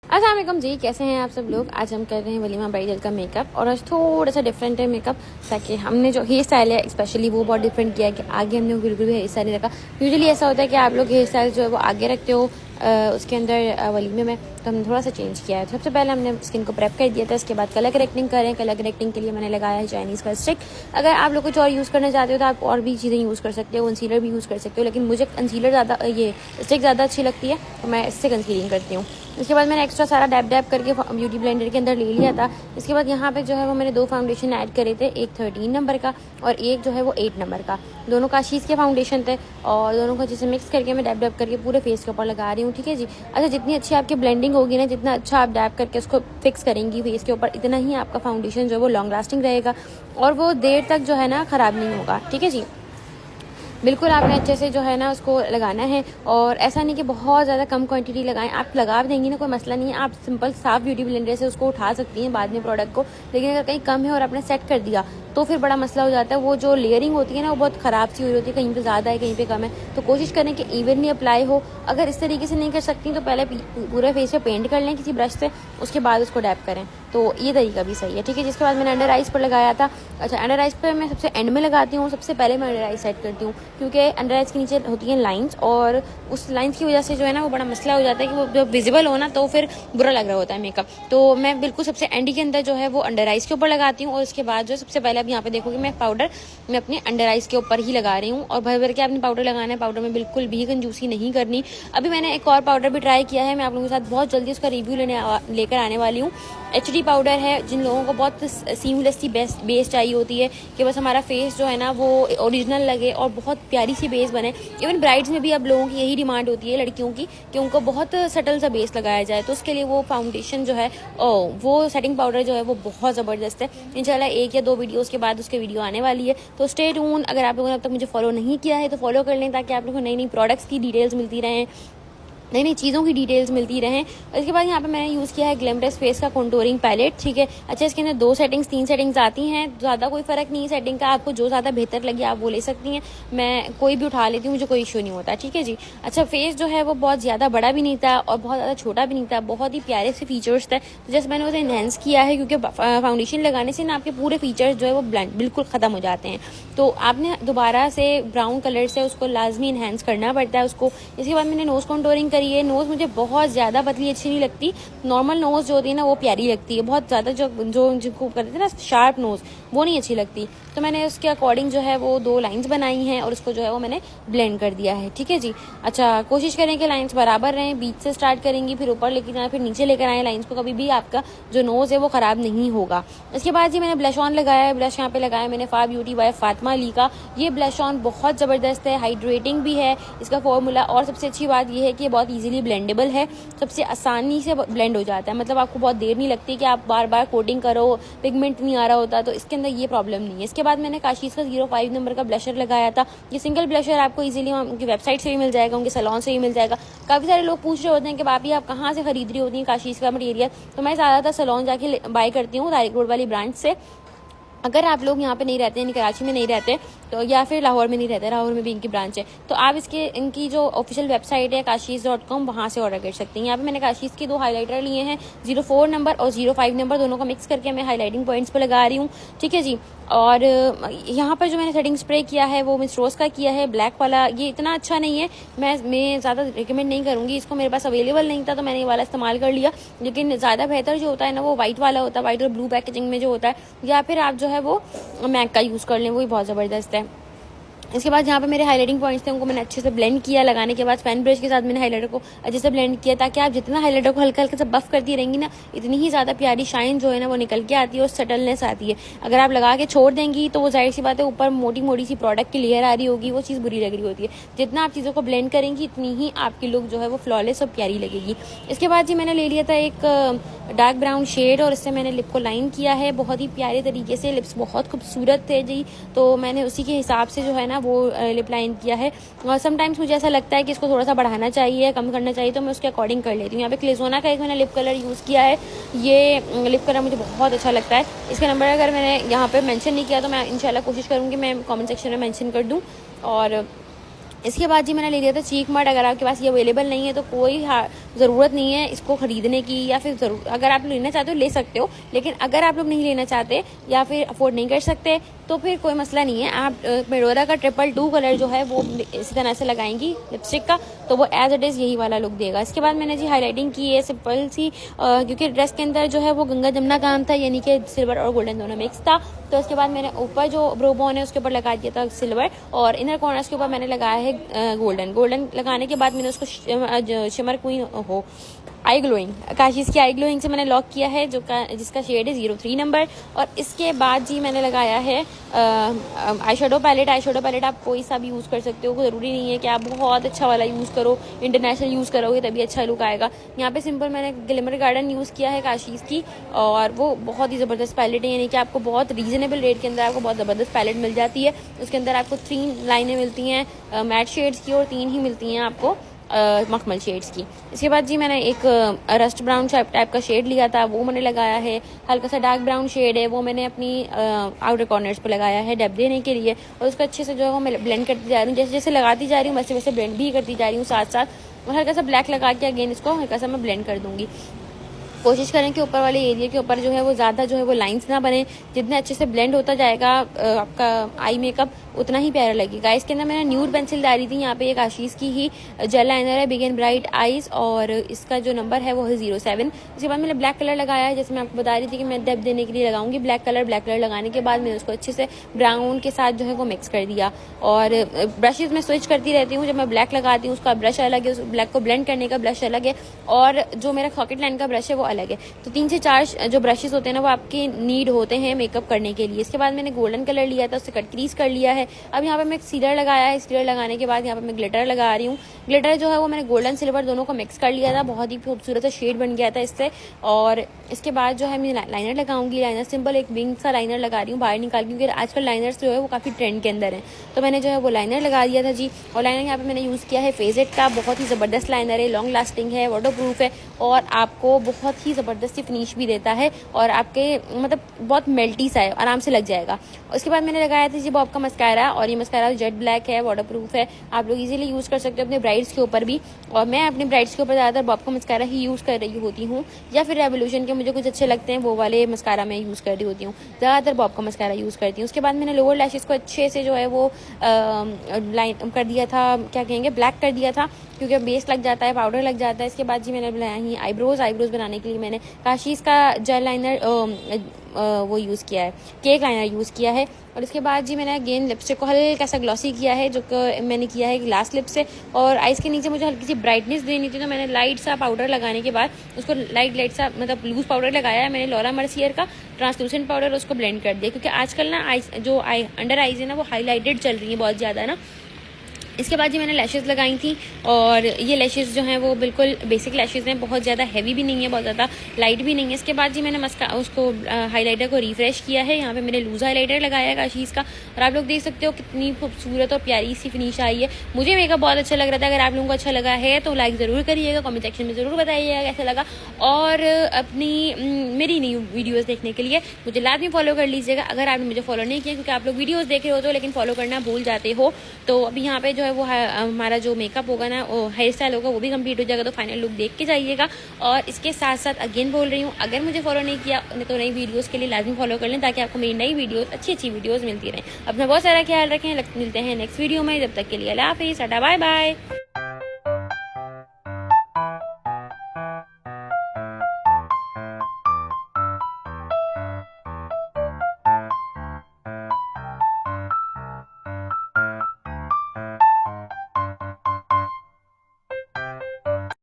अस्सलाम वालेकुम जी, कैसे हैं आप सब लोग। आज हम कर रहे हैं वलीमा ब्राइडल का मेकअप और आज थोड़ा सा डिफरेंट है मेकअप, ताकि हमने जो हेयर स्टाइल है स्पेशली वो बहुत डिफरेंट किया है कि आगे हमने बिल्कुल भी हेयर स्टाइल नहीं रखा। यूजुअली ऐसा होता है कि आप लोग हेयर स्टाइल जो है वो आगे रखते हो उसके अंदर वलीमे में, तो हमने थोड़ा सा चेंज किया है। तो सबसे पहले हमने स्किन को प्रेप कर दिया था, इसके बाद कलर करेक्टिंग करें। कलर करेक्टिंग के लिए मैंने लगाया है चाइनीज़ का स्टिक। अगर आप लोग कुछ और यूज़ करना चाहते हो तो आप और भी चीज़ें यूज़ कर सकते हो, कंसीलर भी यूज़ कर सकते हो, लेकिन मुझे कंसीलर ज़्यादा ये स्टिक ज़्यादा अच्छी लगती है तो मैं इससे कंसीलिंग करती हूँ। इसके बाद मैंने एक्स्ट्रा सारा डैप डैप करके ब्यूटी ब्लेंडर के अंदर ले लिया था। इसके बाद यहाँ पे जो है वो मैंने 2 फाउंडेशन ऐड करे थे, एक 13 नंबर का और एक जो है वो 8 नंबर का। दोनों काशीज़ के फाउंडेशन थे और दोनों को अच्छे से मिक्स करके मैं डैप डैप करके पूरे फेस के ऊपर लगा रही हूँ। ठीक है जी। अच्छा, जितनी अच्छी आपकी ब्लेंडिंग होगी ना, जितना अच्छा आप डैप करके उसको फिक्स करेंगी फेस के ऊपर, इतना ही आपका फाउंडेशन जो है वो लॉन्ग लास्टिंग रहेगा और वो देर तक जो है ना ख़राब नहीं होगा। ठीक है जी। बिल्कुल आपने अच्छे से जो है ना उसको लगाना है और ऐसा नहीं कि बहुत ज़्यादा कम क्वांटिटी लगाएं। आप लगा देंगी ना, कोई मसला नहीं है, आप सिंपल साफ ब्यूटी ब्लेंडर से उसको उठा सकती हैं बाद में प्रोडक्ट को। लेकिन अगर कहीं कम है और आपने सेट कर दिया तो फिर बड़ा मसला हो जाता है। वो जो लेयरिंग होती है ना वो बहुत ख़राब सी हुई होती है, कहीं पे ज़्यादा है कहीं पे कम है। तो कोशिश करें कि इवनली अप्लाई हो। अगर इस तरीके से नहीं कर सकती तो पहले पूरे फेस पे पेंट कर लें किसी ब्रश से, उसके बाद उसको डैप करें, तो ये तरीका भी सही है। ठीक है। जिसके बाद मैंने अंडर आइज़ पर लगाया था। अच्छा, अंडर आइज़ पर मैं सबसे एंड में लगाती हूँ, सबसे पहले मैं अंडर आइज़ सेट करती हूँ, क्योंकि अंडर आइज़ के नीचे होती हैं लाइंस और उस लाइंस की वजह से जो है ना वो बड़ा मसला हो जाता है कि वो जब विजिबल हो ना तो फिर बुरा लग रहा होता है मेकअप। तो मैं बिल्कुल सबसे एंड के अंदर जो है वो अंडर आइज़ के ऊपर लगाती हूँ और उसके बाद जो सबसे पहले अब यहाँ पे देखोगे मैं पाउडर मैं अपने अंडर आइज़ के ऊपर ही लगा रही हूँ और भर भर के आपने पाउडर लगाना है। पाउडर में बिल्कुल भी कंजूसी नहीं करनी। अभी मैंने एक और पाउडर भी ट्राई किया है, मैं आप लोगों के साथ बहुत जल्दी उसका रिव्यू लेकर आने वाली हूँ। HD पाउडर है। जिन लोगों को बहुत सीमलेस सी बेस चाहिए होती है कि बस हमारा फेस जो है ना वो ओरिजिनल लगे और बहुत प्यारी सी बेस बने, इवन ब्राइड्स में भी अब लोगों की यही डिमांड होती है लड़कियों की कि उनको बहुत सटल सा बेस लगाया जाए, तो उसके लिए वो फाउंडेशन जो है वो सेटिंग पाउडर जो है वो बहुत ज़बरदस्त है। इंशाल्लाह 1 या 2 वीडियोज़ के बाद उसके वीडियो आने वाली है, तो स्टे ट्यून। अगर आप लोगों ने अब तक मुझे फॉलो नहीं किया है तो फॉलो कर लें, ताकि आप लोगों को नई नई प्रोडक्ट्स की डिटेल्स मिलती रहें, नई नई चीज़ों की डिटेल्स मिलती रहें। इसके बाद यहाँ पे मैंने यूज़ किया है ग्लैमरस फेस का कंटूरिंग पैलेट। ठीक है। अच्छा, इसके अंदर 2 सेटिंग्स 3 सेटिंग्स आती हैं, ज़्यादा कोई फ़र्क नहीं है सेटिंग का, आपको जो ज़्यादा बेहतर लगे आप वो ले सकती हैं। मैं कोई भी उठा लेती हूँ, मुझे कोई इशू नहीं होता। ठीक है जी। अच्छा, फेस जो है वो बहुत ज़्यादा बड़ा भी नहीं था और बहुत ज़्यादा छोटा भी नहीं था, बहुत ही प्यारे से फीचर्स थे। तो जैसे मैंने उसे इन्हेंस किया है, क्योंकि फाउंडेशन लगाने से ना आपके पूरे फीचर्स जो है वो ब्लेंड बिल्कुल ख़त्म हो जाते हैं, तो आपने दोबारा से ब्राउन कलर से उसको लाजमी इन्हेंस करना पड़ता है उसको। इसके बाद मैंने नोज़ कॉन्टोरिंग करी है। नोज़ मुझे बहुत ज़्यादा पतली अच्छी नहीं लगती, नॉर्मल नोज़ जो होती है ना वो प्यारी लगती है। बहुत ज़्यादा जो जो जिनको करते हैं ना शार्प नोज़, वो नहीं अच्छी लगती। तो मैंने उसके अकॉर्डिंग जो है वो 2 लाइंस बनाई हैं और उसको जो है वो मैंने ब्लेंड कर दिया है। ठीक है जी। अच्छा, कोशिश करें कि लाइंस बराबर रहें, बीच से स्टार्ट करेंगी फिर ऊपर लेके जाएं फिर नीचे लेकर आएँ लाइंस को, कभी भी आपका जो नोज़ है वो ख़राब नहीं होगा। इसके बाद जी मैंने ब्लश ऑन लगाया है। ब्लश यहाँ पे लगाया मैंने फा ब्यूटी बाय फातिमा अली का। ये ब्लश ऑन बहुत ज़बरदस्त है, हाइड्रेटिंग भी है इसका फॉर्मूला, और सबसे अच्छी बात ये है कि ये बहुत ईजिली ब्लेंडेबल है, सबसे आसानी से ब्लेंड हो जाता है। मतलब आपको बहुत देर नहीं लगती कि आप बार बार कोटिंग करो, पिगमेंट नहीं आ रहा होता, तो इसके अंदर ये प्रॉब्लम नहीं है। इसके बाद मैंने काशीज़ का 05 नंबर का ब्लशर लगाया था। ये सिंगल ब्लशर आपको इजीली उनकी वेबसाइट से भी मिल जाएगा, उनके सैलून से भी मिल जाएगा। काफ़ी सारे लोग पूछ रहे होते हैं कि भाभी आप कहाँ से खरीद रही होती हैं काशीज़ का मटीरियल, तो मैं ज़्यादातर सैलून जाके बाय करती हूँ, तारिक रोड वाली ब्रांच से। अगर आप लोग यहाँ पे नहीं रहते हैं, कराची में नहीं रहते तो, या फिर लाहौर में नहीं रहते, लाहौर में भी इनकी ब्रांच है, तो आप इनकी जो ऑफिशियल वेबसाइट है काशीज़.com, वहाँ से ऑर्डर कर सकती हैं। यहाँ पे मैंने काशीज़ के 2 हाइलाइटर लिए हैं, 04 नंबर और 05 नंबर, दोनों को मिक्स करके मैं हाईलाइटिंग पॉइंट्स पर लगा रही हूँ। ठीक है जी। और यहाँ पर जो मैंने सेटिंग स्प्रे किया है वो मिस रोज़ का किया है, ब्लैक वाला। ये इतना अच्छा नहीं है, मैं ज़्यादा रिकमेंड नहीं करूँगी इसको, मेरे पास अवेलेबल नहीं था तो मैंने ये वाला इस्तेमाल कर लिया। लेकिन ज़्यादा बेहतर जो होता है ना वो वाइट वाला होता है, वाइट और ब्लू पैकेजिंग में जो होता है, या फिर आप जो है वो मैक का यूज़ कर लें, वो भी बहुत ज़बरदस्त है। इसके बाद यहाँ पे मेरे हाइलाइटिंग पॉइंट्स थे, उनको मैंने अच्छे से ब्लेंड किया। लगाने के बाद फैन ब्रश के साथ मैंने हाइलाइटर को अच्छे से ब्लेंड किया, ताकि आप जितना हाइलाइटर को हल्का हल्का से बफ करती रहेंगी ना, इतनी ही ज़्यादा प्यारी शाइन जो है ना वो निकल के आती है और सटलनेस आती है। अगर आप लगा के छोड़ देंगी तो वो जाहिर सी बात है ऊपर मोटी मोटी सी प्रोडक्ट की लेयर आ रही होगी, वो चीज़ बुरी लग रही होती है। जितना आप चीज़ों को ब्लेंड करेंगी इतनी ही आपकी लुक जो है वो फ्लॉलेस और प्यारी लगेगी। इसके बाद जी मैंने ले लिया था एक डार्क ब्राउन शेड और इससे मैंने लिप को लाइन किया है बहुत ही प्यारे तरीके से। लिप्स बहुत खूबसूरत थे जी, तो मैंने उसी के हिसाब से जो है ना वो लिप लाइन किया है। और समटाइम्स मुझे ऐसा लगता है कि इसको थोड़ा सा बढ़ाना चाहिए, कम करना चाहिए, तो मैं उसके अकॉर्डिंग कर लेती हूँ। यहाँ पे क्लेजोना का एक मैंने लिप कलर यूज़ किया है। ये लिप कलर मुझे बहुत अच्छा लगता है। इसका नंबर अगर मैंने यहाँ पर मैंशन नहीं किया तो मैं इंशाल्लाह कोशिश करूँगी मैं कॉमेंट सेक्शन में मैंशन कर दूँ। और इसके बाद जी मैंने ले लिया था चीक मड। अगर आपके पास ये अवेलेबल नहीं है तो कोई ज़रूरत नहीं है इसको ख़रीदने की, या फिर अगर आप लेना चाहते हो ले सकते हो, लेकिन अगर आप लोग नहीं लेना चाहते या फिर अफोर्ड नहीं कर सकते तो फिर कोई मसला नहीं है। आप मेडोरा का 222 कलर जो है वो इसी तरह से लगाएंगी लिपस्टिक का, तो वो एज इट इज़ यही वाला लुक देगा। इसके बाद मैंने जी हाईलाइटिंग की है सिंपल सी, क्योंकि ड्रेस के अंदर जो है वो गंगा जमुना काम था, यानी कि सिल्वर और गोल्डन दोनों मिक्स था। तो उसके बाद मैंने ऊपर जो ब्रो बोन है उसके ऊपर लगा दिया था सिल्वर, और इनर कॉर्नर्स के ऊपर मैंने लगाया है गोल्डन लगाने के बाद मैंने उसको शिमर क्वीन हो आई ग्लोइंग काशीज़ की आई ग्लोइंग से मैंने लॉक किया है, जिसका शेड है 03 नंबर। और इसके बाद जी मैंने लगाया है eye shadow palette. Eye shadow palette आप कोई सा भी यूज़ कर सकते हो, ज़रूरी नहीं है कि आप बहुत अच्छा वाला यूज़ करो, इंटरनेशनल यूज़ करोगे तभी अच्छा लुक आएगा। यहाँ पे सिंपल मैंने ग्लिमर गार्डन यूज़ किया है काशीज़ की, और वो बहुत ही ज़बरदस्त पैलेट है, यानी कि आपको बहुत रीज़नेबल रेट के अंदर आपको बहुत ज़बरदस्त पैलेट मिल जाती है। उसके अंदर आपको 3 लाइनें मिलती हैं मैट शेड्स की, और 3 ही मिलती हैं आपको मखमल शेड्स की। इसके बाद जी मैंने एक रस्ट ब्राउन टाइप का शेड लिया था, वो मैंने लगाया है। हल्का सा डार्क ब्राउन शेड है, वो मैंने अपनी आउटर कॉर्नर्स पे लगाया है डेप्थ देने के लिए, और उसको अच्छे से जो है वो मैं ब्लेंड करती जा रही हूँ। जैसे जैसे लगाती जा रही हूँ वैसे वैसे ब्लेंड भी करती जा रही हूँ साथ साथ। और हल्का सा ब्लैक लगा के अगेन इसको हल्का सा मैं ब्लेंड कर दूंगी। कोशिश करें कि ऊपर वाले एरिया के ऊपर जो है वो ज़्यादा जो है वो लाइंस ना बने। जितने अच्छे से ब्लेंड होता जाएगा आपका आई मेकअप उतना ही प्यारा लगेगा। इसके अंदर मैंने न्यूड पेंसिल डाली थी। यहाँ पे एक आशीष की ही जेल लाइनर है बिग एंड ब्राइट आईज, और इसका जो नंबर है वो है 07। इसके बाद मैंने ब्लैक कलर लगाया है, जैसे मैं आपको बता रही थी कि मैं डेप्थ देने के लिए लगाऊंगी ब्लैक कलर लगाने के बाद मैंने उसको अच्छे से ब्राउन के साथ जो है वो मिक्स कर दिया। और ब्रशेज में स्विच करती रहती हूँ, जब मैं ब्लैक लगाती हूँ उसका ब्रश अलग है, उस ब्लैक को ब्लेंड करने का ब्रश अलग है, और जो मेरा पॉकेट लाइन का ब्रश है वो अलग है। तो 3 से 4 जो ब्रशेज होते हैं ना वो आपके नीड होते हैं मेकअप करने के लिए। इसके बाद मैंने गोल्डन कलर लिया था, उससे कट क्रीज कर लिया है। अब यहाँ पे मैं सीलर लगाया है, सीलर लगाने के बाद यहाँ पे मैं ग्लिटर लगा रही हूँ। ग्लिटर जो है वो मैंने गोल्डन सिल्वर दोनों को मिक्स कर लिया था, बहुत ही खूबसूरत सा शेड बन गया था इससे। और इसके बाद जो है मैं लाइनर लगाऊंगी। लाइनर सिंपल एक विंग सा लाइनर लगा रही हूँ बाहर निकाल, क्योंकि आजकल लाइनर्स जो है वो काफ़ी ट्रेंड के अंदर है, तो मैंने जो है वो लाइनर लगा दिया था जी। और लाइनर यहाँ पे मैंने यूज़ किया है फेजेट का, बहुत ही ज़बरदस्त लाइनर है, लॉन्ग लास्टिंग है, वाटर प्रूफ है, और आपको बहुत ही ज़बरदस्त फिनिश भी देता है, और आपके मतलब बहुत मेल्टी सा है, आराम से लग जाएगा। उसके बाद मैंने लगाया था जी बॉब का मस्कारा, और ये मस्कारा जेट ब्लैक है, वाटर प्रूफ है, आप लोग इजीली यूज़ कर सकते हो अपने ब्राइड्स के ऊपर भी। और मैं अपने ब्राइड्स के ऊपर ज़्यादातर बॉब का मस्कारा ही यूज़ कर रही होती हूँ, या फिर रेवोल्यूशन के मुझे कुछ अच्छे लगते हैं वो वाले मस्कारा मैं यूज़ कर रही होती हूँ, ज़्यादातर बॉब का मस्कारा यूज़ करती हूँ। उसके बाद मैंने लोअर लैशेस को अच्छे से जो है वो लाइन कर दिया था, क्या कहेंगे, ब्लैक कर दिया था, क्योंकि बेस लग जाता है, पाउडर लग जाता है। इसके बाद जी मैंने बनाया ही आईब्रोज बनाने के लिए मैंने काशीज़ का जेल लाइनर वो यूज़ किया है, केक लाइनर यूज़ किया है। और इसके बाद जी मैंने अगेन लिपस्टिक को हल्का सा ग्लॉसी किया है, जो कि मैंने किया है ग्लास लिप से। और आइज़ के नीचे मुझे हल्की सी ब्राइटनेस देनी थी, तो मैंने लाइट सा पाउडर लगाने के बाद उसको लाइट सा मतलब लूज पाउडर लगाया है मैंने, लॉरा मर्सियर का ट्रांसलूसेंट पाउडर, उसको ब्लेंड कर दिया, क्योंकि आजकल ना अंडर आइज है ना वो हाईलाइटेड चल रही है बहुत ज़्यादा ना। इसके बाद जी मैंने लैशेज़ लगाई थी, और ये लैशेज़ जो हैं वो बिल्कुल बेसिक लैशेज़ हैं, बहुत ज़्यादा हैवी भी नहीं है, बहुत ज़्यादा लाइट भी नहीं है। इसके बाद जी मैंने उसको हाइलाइटर को रिफ्रेश किया है। यहाँ पे मैंने लूज हाइलाइटर लगाया है काशीज़ का, और आप लोग देख सकते हो कितनी खूबसूरत और प्यारी सी फिनिश आई है। मुझे मेकअप बहुत अच्छा लग रहा था। अगर आप लोगों को अच्छा लगा है तो लाइक ज़रूर करिएगा, कमेंट सेक्शन में ज़रूर बताइएगा कैसा लगा, और अपनी मेरी नई वीडियोज़ देखने के लिए मुझे लाजमी फॉलो कर लीजिएगा। अगर आपने मुझे फॉलो नहीं किया, क्योंकि आप लोग वीडियोज़ देख रहे हो तो लेकिन फॉलो करना भूल जाते हो, तो अभी यहाँ पे जो है वो हमारा जो मेकअप होगा ना, हेयर स्टाइल होगा, वो भी कंप्लीट हो जाएगा, तो फाइनल लुक देख के जाइएगा। और इसके साथ साथ अगेन बोल रही हूँ, अगर मुझे फॉलो नहीं किया तो नई वीडियोस के लिए लाजमी फॉलो कर लें, ताकि आपको मेरी नई वीडियोस अच्छी वीडियोस मिलती रहें। अपना बहुत सारा ख्याल रखें, मिलते हैं नेक्स्ट वीडियो में। जब तक के लिए अल्लाह हाफिज़, टाटा बाय बाय।